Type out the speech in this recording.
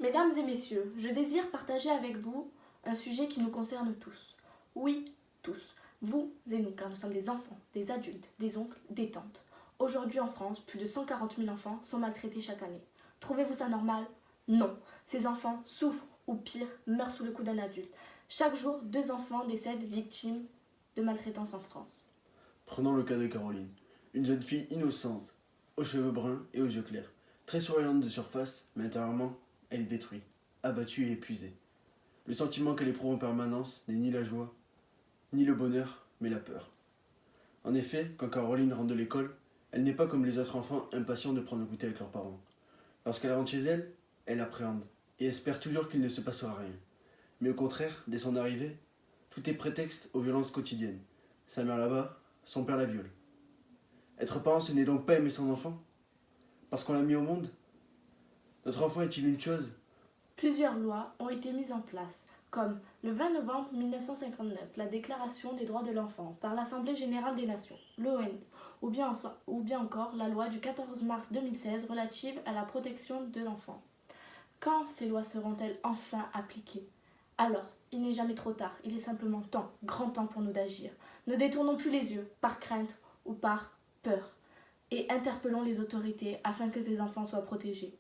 Mesdames et messieurs, je désire partager avec vous un sujet qui nous concerne tous. Oui, tous. Vous et nous, car nous sommes des enfants, des adultes, des oncles, des tantes. Aujourd'hui en France, plus de 140 000 enfants sont maltraités chaque année. Trouvez-vous ça normal? Non. Ces enfants souffrent ou pire, meurent sous le coup d'un adulte. Chaque jour, 2 enfants décèdent victimes de maltraitance en France. Prenons le cas de Caroline, une jeune fille innocente, aux cheveux bruns et aux yeux clairs, très souriante de surface, mais intérieurement, elle est détruite, abattue et épuisée. Le sentiment qu'elle éprouve en permanence n'est ni la joie, ni le bonheur, mais la peur. En effet, quand Caroline rentre de l'école, elle n'est pas comme les autres enfants impatients de prendre le goûter avec leurs parents. Lorsqu'elle rentre chez elle, elle appréhende et espère toujours qu'il ne se passera rien. Mais au contraire, dès son arrivée, tout est prétexte aux violences quotidiennes. Sa mère là-bas, son père la viole. Être parent, ce n'est donc pas aimer son enfant? Parce qu'on l'a mis au monde? Notre enfant est-il une chose? Plusieurs lois ont été mises en place, comme le 20 novembre 1959, la Déclaration des droits de l'enfant par l'Assemblée générale des Nations, l'ONU, ou bien encore la loi du 14 mars 2016 relative à la protection de l'enfant. Quand ces lois seront-elles enfin appliquées? Alors, il n'est jamais trop tard, il est simplement temps, grand temps pour nous d'agir. Ne détournons plus les yeux, par crainte ou par peur, et interpellons les autorités afin que ces enfants soient protégés.